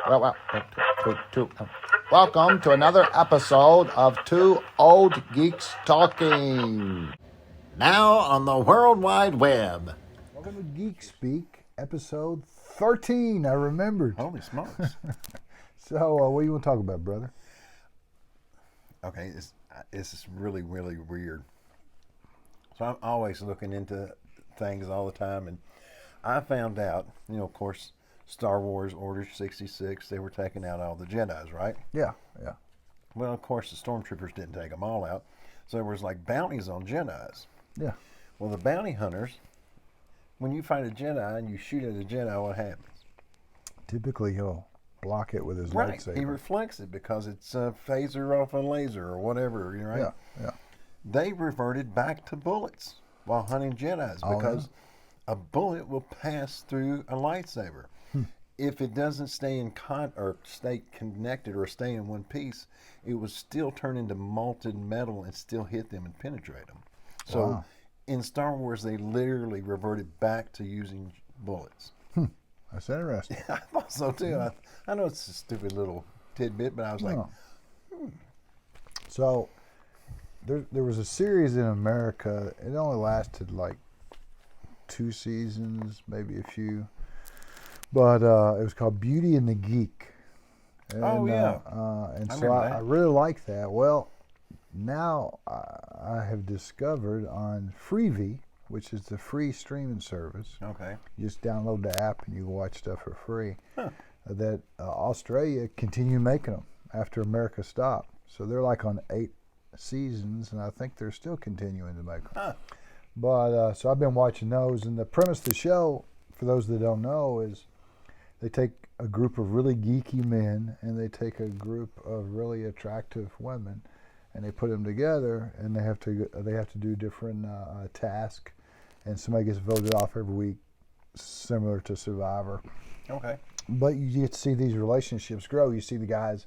Welcome to another episode of Two Old Geeks Talking. Now on the World Wide Web. Welcome to Geek Speak, episode 13. I remembered. Holy smokes. So, what do you want to talk about, brother? Okay, this is really, really weird. So I'm always looking into things all the time, and I found out, of course, Star Wars Order 66, they were taking out all the Jedis, right? Yeah. Well, of course, the Stormtroopers didn't take them all out, so there was like bounties on Jedis. Yeah. Well, the bounty hunters, when you find a Jedi and you shoot at a Jedi, what happens? Typically, he'll block it with his lightsaber. He reflects it because it's a phaser off a laser or whatever, right? Yeah. They reverted back to bullets while hunting Jedis because a bullet will pass through a lightsaber. If it doesn't stay stay connected or stay in one piece, it will still turn into molten metal and still hit them and penetrate them. So in Star Wars, they literally reverted back to using bullets. That's interesting. I thought so too. I know it's a stupid little tidbit, but I was like, So there was a series in America. It only lasted like 2 seasons, maybe a few. But it was called Beauty and the Geek. And, and so I really like that. Well, now I have discovered on Freevee, which is the free streaming service. Okay. You just download the app and you can watch stuff for free. That Australia continued making them after America stopped. So they're like on 8 seasons, and I think they're still continuing to make them. But so I've been watching those, and the premise of the show, for those that don't know, is they take a group of really geeky men and they take a group of really attractive women, and they put them together, and they have to do different tasks, and somebody gets voted off every week, similar to Survivor. Okay. But you get to see these relationships grow. You see the guys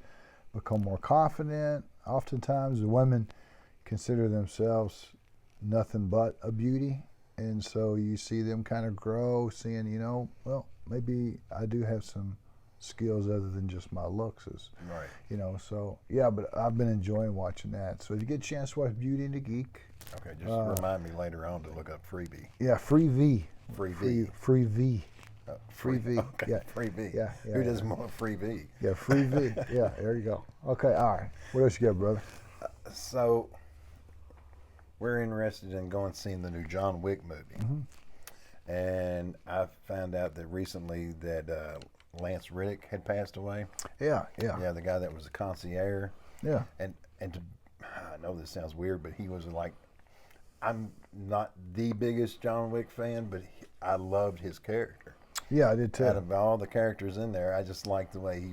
become more confident. Oftentimes, the women consider themselves nothing but a beauty, and so you see them kind of grow, seeing, well, maybe I do have some skills other than just my looks, right? So yeah. But I've been enjoying watching that. So if you get a chance to watch Beauty and the Geek, okay, just remind me later on to look up Freebie. Yeah, Freevee. Freevee. Freevee. Freebie. Okay. Yeah. Freebie. Yeah. Who doesn't want Freebie? Yeah, Freevee. Yeah, there you go. Okay, all right. What else you got, brother? So we're interested in going and seeing the new John Wick movie. And I found out that recently that Lance Reddick had passed away. Yeah, the guy that was a concierge. Yeah. And I know this sounds weird, but he was like, I'm not the biggest John Wick fan, but I loved his character. Yeah, I did too. Out of all the characters in there, I just liked the way he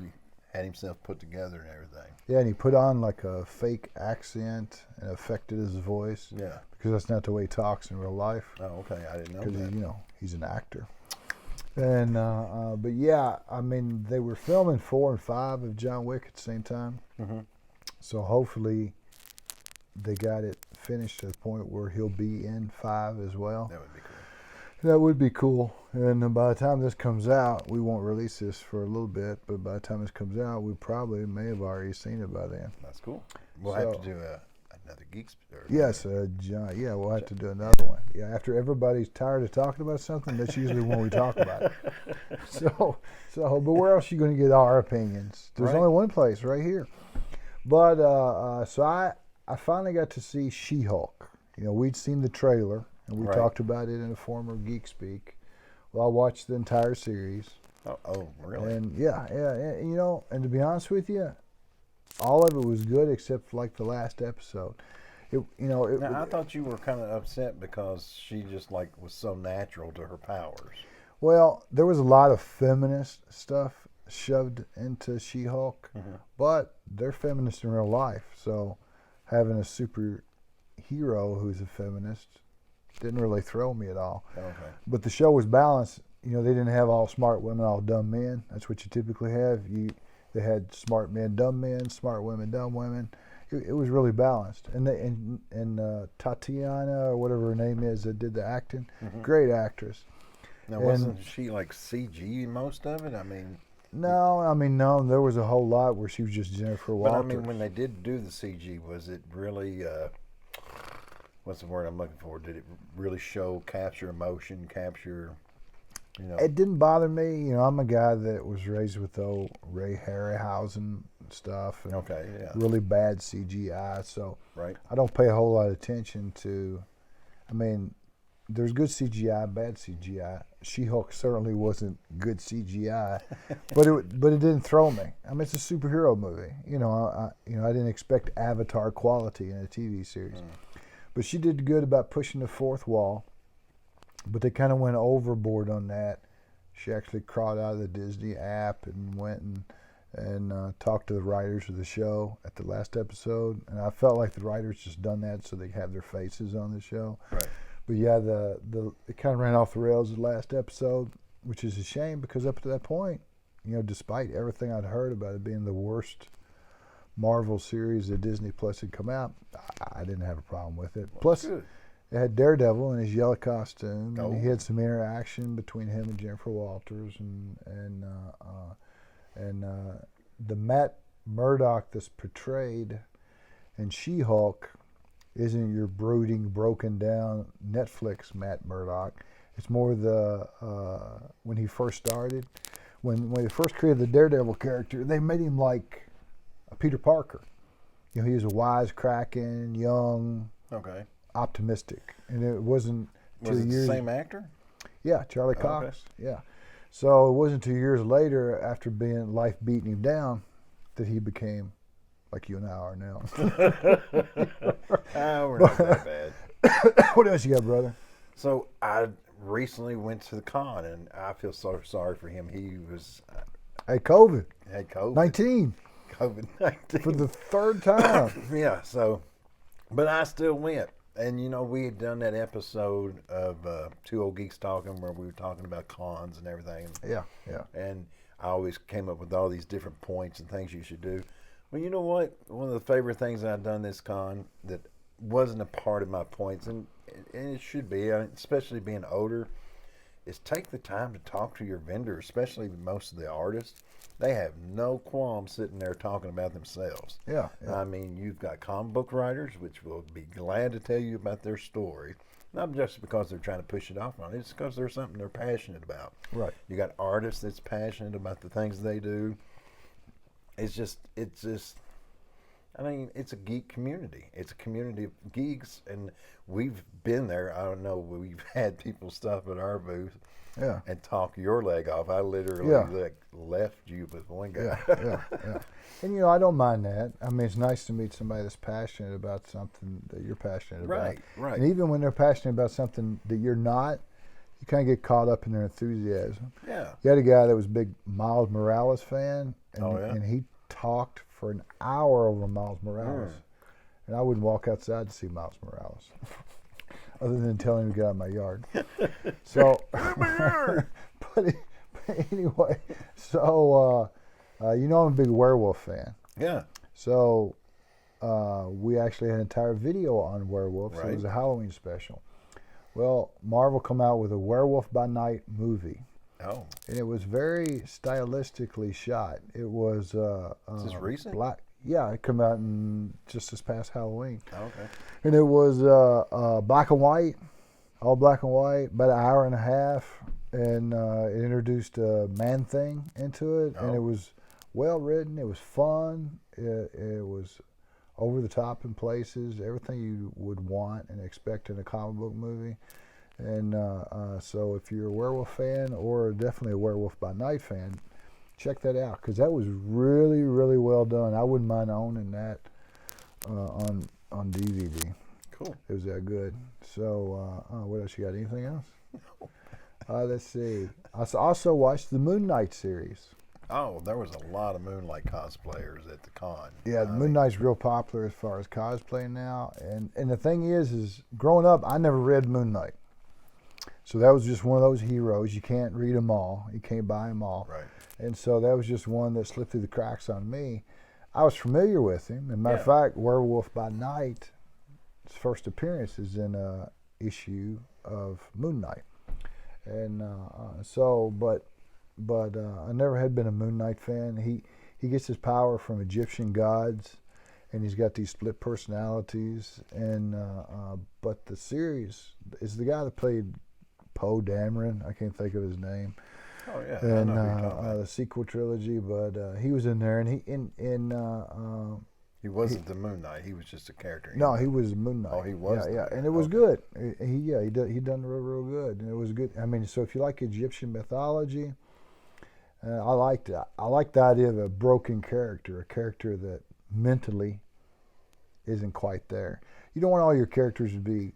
had himself put together and everything. Yeah, and he put on like a fake accent and affected his voice. Yeah. Because that's not the way he talks in real life. Oh, okay. I didn't know that. Because, he's an actor. And, but yeah, I mean, they were filming 4 and 5 of John Wick at the same time. So hopefully they got it finished to the point where he'll be in 5 as well. That would be cool. That would be cool. And by the time this comes out, we won't release this for a little bit, but by the time this comes out, we probably may have already seen it by then. That's cool. We'll have to do another Geeks. Yes, John. Yeah, we'll have to do another one. Yeah, after everybody's tired of talking about something, that's usually when we talk about it. So, but where else are you going to get our opinions? There's only one place, right here. But so I finally got to see She-Hulk. We'd seen the trailer. And we talked about it in a former Geek Speak. Well, I watched the entire series. Oh, really? And yeah, and to be honest with you, all of it was good except for like the last episode. Now, I thought you were kind of upset because she just was so natural to her powers. Well, there was a lot of feminist stuff shoved into She-Hulk, but they're feminists in real life. So having a superhero who's a feminist didn't really throw me at all. Okay. But the show was balanced. They didn't have all smart women, all dumb men. That's what you typically have. They had smart men, dumb men, smart women, dumb women. It was really balanced. And Tatiana, or whatever her name is, that did the acting, great actress. Now, wasn't she like CG most of it? I mean, No, I mean, no. There was a whole lot where she was just Jennifer Walters. But I mean, when they did do the CG, was it really? What's the word I'm looking for? Did it really capture emotion, capture? You know, it didn't bother me. You know, I'm a guy that was raised with the old Ray Harryhausen stuff. And okay, yeah. really bad CGI, so Right. I don't pay a whole lot of attention to. I mean, there's good CGI, bad CGI. She-Hulk certainly wasn't good CGI, but it didn't throw me. I mean, it's a superhero movie. You know, I didn't expect Avatar quality in a TV series, but she did good about pushing the fourth wall. But they kind of went overboard on that. She actually crawled out of the Disney app and went and talked to the writers of the show at the last episode, and I felt like the writers just done that so they could have their faces on the show. Right. But yeah, it kind of ran off the rails the last episode, which is a shame because up to that point, you know, despite everything I'd heard about it being the worst Marvel series that Disney Plus had come out, I didn't have a problem with it. Plus, good. it had Daredevil in his yellow costume, Oh. and he had some interaction between him and Jennifer Walters, and the Matt Murdock that's portrayed in She-Hulk isn't your brooding, broken down Netflix Matt Murdock. It's more the when he first started, when they first created the Daredevil character, they made him like a Peter Parker. You know, he was a wisecracking, young, Okay. optimistic, and it wasn't Was it the same actor? Yeah, Charlie Okay. Cox. Yeah, so it wasn't 2 years later, after being life beating him down, that he became like you and I are now. We're not that bad. What else you got, brother? So I recently went to the con, and I feel so sorry for him. He Hey, COVID. had COVID. 19 COVID-19 for the third time. Yeah. So, but I still went. And, you know, we had done that episode of Two Old Geeks Talking where we were talking about cons and everything. Yeah, yeah. And I always came up with all these different points and things you should do. Well, you know what? One of the favorite things I've done this con that wasn't a part of my points, and it should be, especially being older, is take the time to talk to your vendor, especially most of the artists. They have no qualm sitting there talking about themselves. Yeah, yeah. I mean, you've got comic book writers, which will be glad to tell you about their story, not just because they're trying to push it off on it, it's because there's something they're passionate about. Right. You got artists that's passionate about the things they do. It's just, I mean, it's a geek community. It's a community of geeks, and we've been there. I don't know, we've had people stop at our booth and talk your leg off. I literally left you with one guy. Yeah. And, you know, I don't mind that. I mean, it's nice to meet somebody that's passionate about something that you're passionate about. Right. And even when they're passionate about something that you're not, you kind of get caught up in their enthusiasm. Yeah. You had a guy that was a big Miles Morales fan, and, Oh, yeah? and he talked for an hour over Miles Morales. And I wouldn't walk outside to see Miles Morales, other than telling him to get out of my yard. So, but anyway, so you know, I'm a big Werewolf fan. Yeah. So we actually had an entire video on Werewolf. So it Right. was a Halloween special. Well, Marvel come out with a Werewolf by Night movie. Oh. And it was very stylistically shot. It was Is this recent? black. Yeah, it came out in just this past Halloween. Oh, okay. And it was black and white, all black and white, about an hour and a half, and it introduced a Man-Thing into it, and Oh. it was well written. It was fun. It was over the top in places, everything you would want and expect in a comic book movie. And so if you're a Werewolf fan, or definitely a Werewolf by Night fan, check that out, because that was really, really well done. I wouldn't mind owning that on DVD. Cool. It was that good. So what else you got? Anything else? Let's see. I also watched the Moon Knight series. Oh, there was a lot of Moonlight cosplayers at the con. Yeah, Moon Knight's real popular as far as cosplay now. And the thing is growing up, I never read Moon Knight. So that was just one of those heroes. You can't read them all. You can't buy them all. Right. And so that was just one that slipped through the cracks on me. I was familiar with him. As a matter of Yeah. fact, Werewolf by Night, his first appearance is in a issue of Moon Knight. And but but I never had been a Moon Knight fan. He gets his power from Egyptian gods, and he's got these split personalities. And but the series is the guy that played Poe Dameron. I can't think of his name. Oh yeah, And I know who you're talking about. the sequel trilogy, but he was in there, and He wasn't the Moon Knight. He was just a character. no, he was Moon Knight. Oh, he was. Yeah, the- and it was okay. good. He done real good, and it was good. I mean, so if you like Egyptian mythology, I liked it. I like the idea of a broken character, a character that mentally isn't quite there. You don't want all your characters to be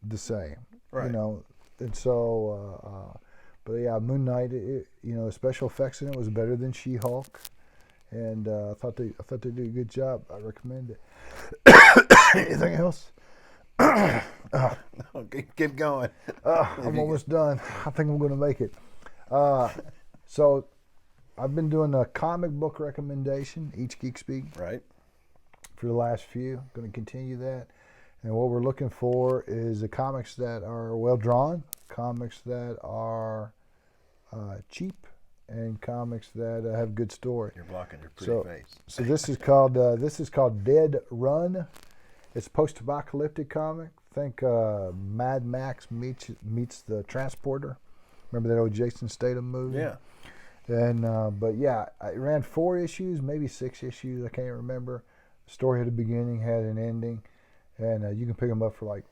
the same, Right. you know. And so, but yeah, Moon Knight. The special effects in it was better than She-Hulk, and I thought they did a good job. I recommend it. Anything else? Okay, keep going. I'm almost done. I think I'm going to make it. So I've been doing a comic book recommendation, each Geek Speak, Right. for the last few. Going to continue that. And what we're looking for is the comics that are well drawn, comics that are cheap, and comics that have good story. You're blocking your pretty face. So this is called Dead Run. It's a post-apocalyptic comic. Think Mad Max meets the Transporter. Remember that old Jason Statham movie? Yeah. And but yeah, it ran 4 issues, maybe 6 issues. I can't remember. The story had a beginning, had an ending, and you can pick them up for like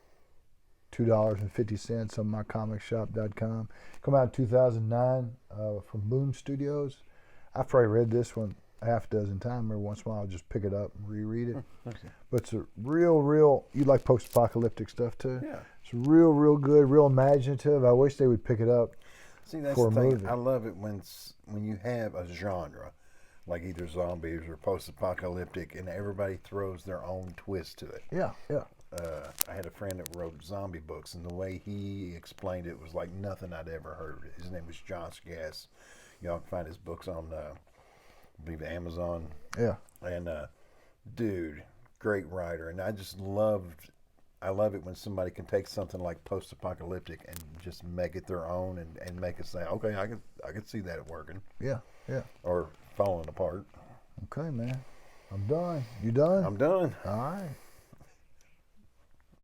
$2.50 on mycomicshop.com. Come out in 2009 from Boom Studios. I've probably read this one a half dozen times. Every once in a while, I'll just pick it up and reread it. Okay. But it's a real. You like post-apocalyptic stuff too? Yeah. It's real good, real imaginative. I wish they would pick it up. See, that's For the a thing. movie. I love it when you have a genre, like either zombies or post-apocalyptic, and everybody throws their own twist to it. Yeah. I had a friend that wrote zombie books, and the way he explained it was like nothing I'd ever heard. His name was Josh Gass. Y'all can find his books on, I believe, Amazon. Yeah. And dude, great writer, and I love it when somebody can take something like post-apocalyptic and just make it their own, and make it say, okay, I could see that working Yeah. or falling apart. Okay, man. I'm done. You done? I'm done. All right.